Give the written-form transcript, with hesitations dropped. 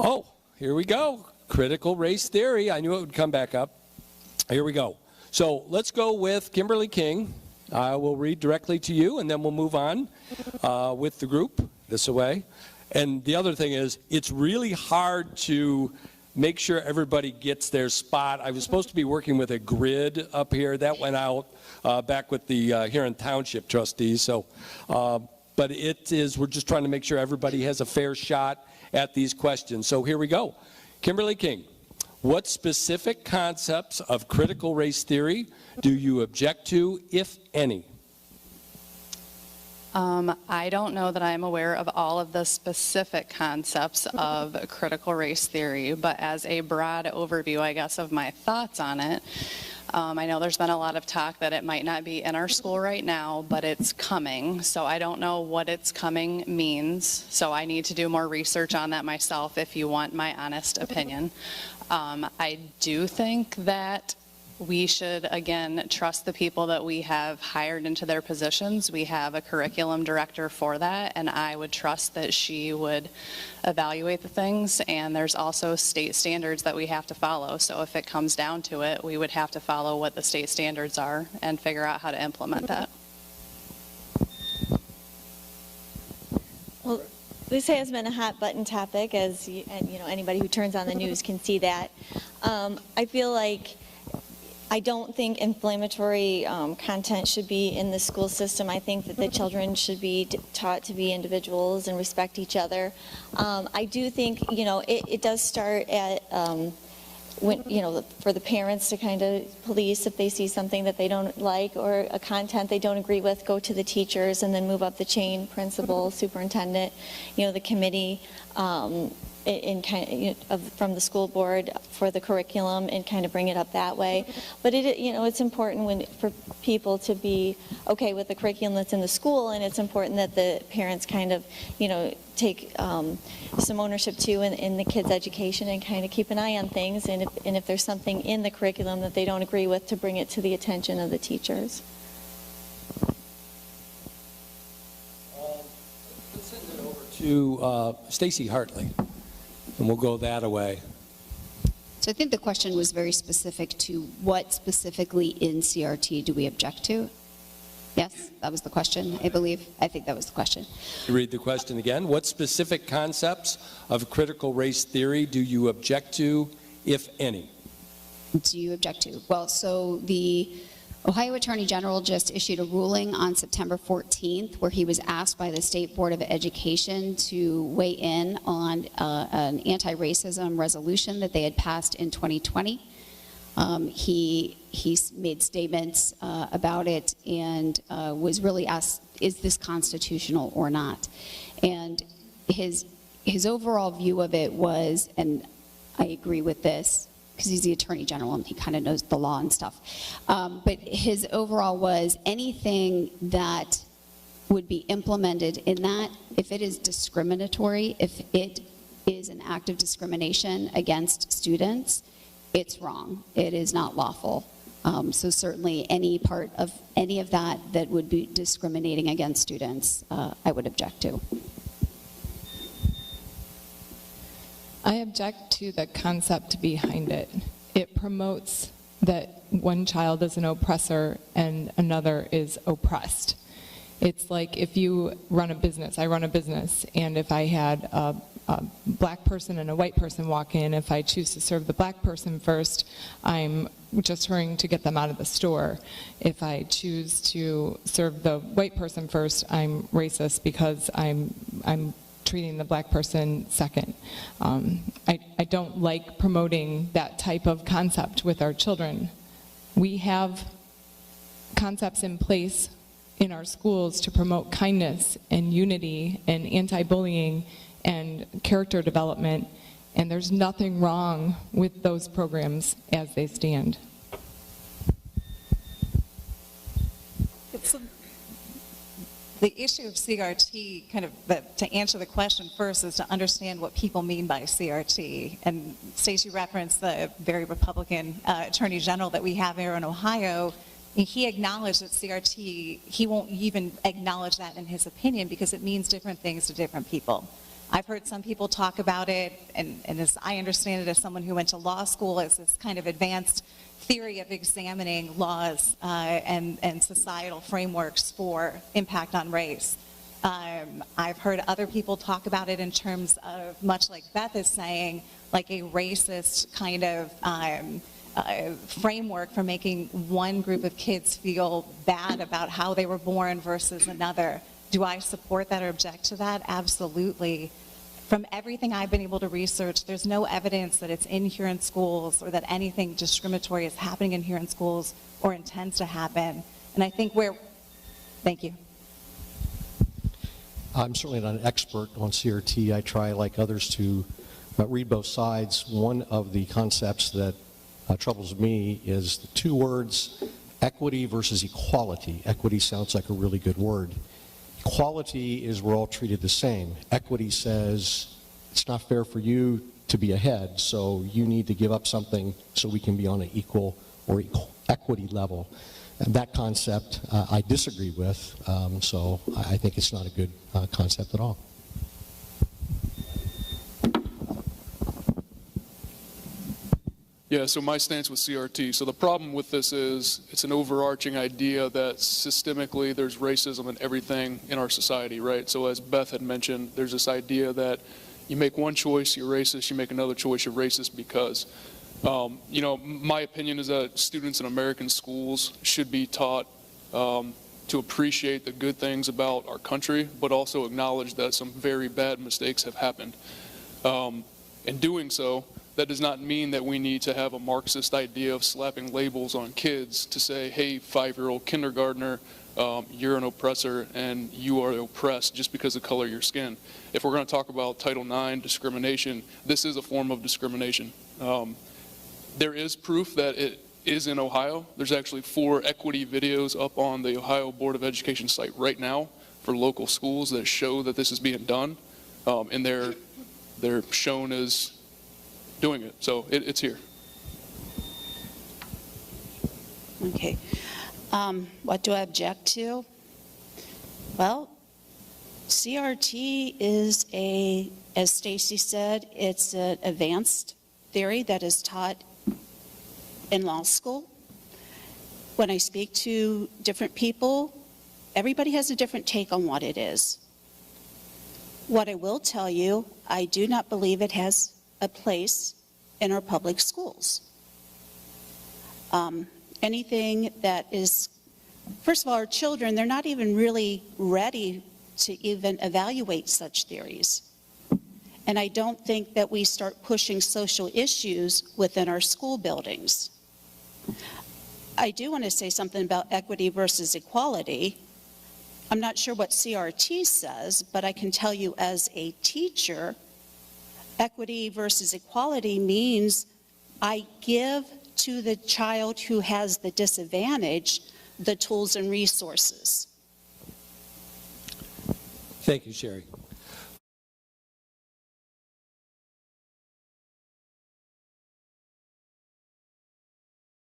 Oh, here we go. Critical race theory. I knew it would come back up. Here we go. So let's go with Kimberly King. I will read directly to you, and then we'll move on with the group this way. And the other thing is, it's really hard to make sure everybody gets their spot. I was supposed to be working with a grid up here. That went out back with the Huron Township trustees. So, but it is, we're just trying to make sure everybody has a fair shot at these questions. So here we go. Kimberly King, what specific concepts of critical race theory do you object to, if any? I don't know that I'm aware of all of the specific concepts of critical race theory, but as a broad overview, I guess, of my thoughts on it, I know there's been a lot of talk that it might not be in our school right now, but it's coming. So I don't know what it's coming means. So I need to do more research on that myself if you want my honest opinion. I do think that we should, again, trust the people that we have hired into their positions. We have a curriculum director for that, and I would trust that she would evaluate the things. And there's also state standards that we have to follow. So if it comes down to it, we would have to follow what the state standards are and figure out how to implement that. Well, this has been a hot button topic, as you know, anybody who turns on the news can see that. I feel like I don't think inflammatory content should be in the school system. I think that the children should be taught to be individuals and respect each other. I do think, you know, it does start at, when, you know, for the parents to kind of police if they see something that they don't like or a content they don't agree with, go to the teachers and then move up the chain, principal, superintendent, you know, the committee. In kind of, you know, from the school board for the curriculum and kind of bring it up that way. But it, you know, it's important for people to be okay with the curriculum that's in the school, and it's important that the parents kind of, you know, take some ownership too in the kids' education and kind of keep an eye on things. And if there's something in the curriculum that they don't agree with, to bring it to the attention of the teachers. Let's send it over to Stacy Hartley. And we'll go that away. So I think the question was very specific to what specifically in CRT do we object to? Yes, that was the question, I believe. I think that was the question. Read the question again. What specific concepts of critical race theory do you object to, if any? Do you object to? Well, so the Ohio Attorney General just issued a ruling on September 14th where he was asked by the State Board of Education to weigh in on an anti-racism resolution that they had passed in 2020. He made statements about it and was really asked, is this constitutional or not? And his overall view of it was, and I agree with this, because he's the Attorney General and he kind of knows the law and stuff. But his overall was anything that would be implemented in that, if it is discriminatory, if it is an act of discrimination against students, it's wrong. It is not lawful. So certainly any part of any of that that would be discriminating against students, I would object to. I object to the concept behind it. It promotes that one child is an oppressor and another is oppressed. It's like if you run a business, I run a business, and if I had a black person and a white person walk in, if I choose to serve the black person first, I'm just hurrying to get them out of the store. If I choose to serve the white person first, I'm racist because I'm treating the black person second. I don't like promoting that type of concept with our children. We have concepts in place in our schools to promote kindness and unity and anti-bullying and character development, and there's nothing wrong with those programs as they stand. The issue of CRT, kind of, to answer the question first, is to understand what people mean by CRT. And Stacey referenced the very Republican Attorney General that we have here in Ohio. He acknowledged that CRT, he won't even acknowledge that in his opinion because it means different things to different people. I've heard some people talk about it, and as I understand it as someone who went to law school, as this kind of advanced theory of examining laws and societal frameworks for impact on race. I've heard other people talk about it in terms of, much like Beth is saying, like a racist kind of framework for making one group of kids feel bad about how they were born versus another. Do I support that or object to that? Absolutely. From everything I've been able to research, there's no evidence that it's in Huron schools or that anything discriminatory is happening in Huron schools or intends to happen. And I think thank you. I'm certainly not an expert on CRT. I try, like others, to read both sides. One of the concepts that troubles me is the two words, equity versus equality. Equity sounds like a really good word. Equality is we're all treated the same. Equity says it's not fair for you to be ahead, so you need to give up something so we can be on an equal or equity level. And that concept I disagree with, so I think it's not a good concept at all. Yeah, so my stance with CRT. So the problem with this is it's an overarching idea that systemically there's racism in everything in our society, right? So as Beth had mentioned, there's this idea that you make one choice, you're racist, you make another choice, you're racist because. You know, my opinion is that students in American schools should be taught to appreciate the good things about our country, but also acknowledge that some very bad mistakes have happened. In doing so, that does not mean that we need to have a Marxist idea of slapping labels on kids to say, hey, 5-year-old kindergartner, you're an oppressor and you are oppressed just because of the color of your skin. If we're going to talk about Title IX discrimination, this is a form of discrimination. There is proof that it is in Ohio. There's actually 4 equity videos up on the Ohio Board of Education site right now for local schools that show that this is being done, and they're shown as doing it. So it's here. Okay. What do I object to? Well, CRT is as Stacy said, it's an advanced theory that is taught in law school. When I speak to different people, everybody has a different take on what it is. What I will tell you, I do not believe it has a place in our public schools. Anything that is, first of all, our children, they're not even really ready to even evaluate such theories. And I don't think that we start pushing social issues within our school buildings. I do want to say something about equity versus equality. I'm not sure what CRT says, but I can tell you as a teacher, equity versus equality means I give to the child who has the disadvantage the tools and resources. Thank you, Sherry.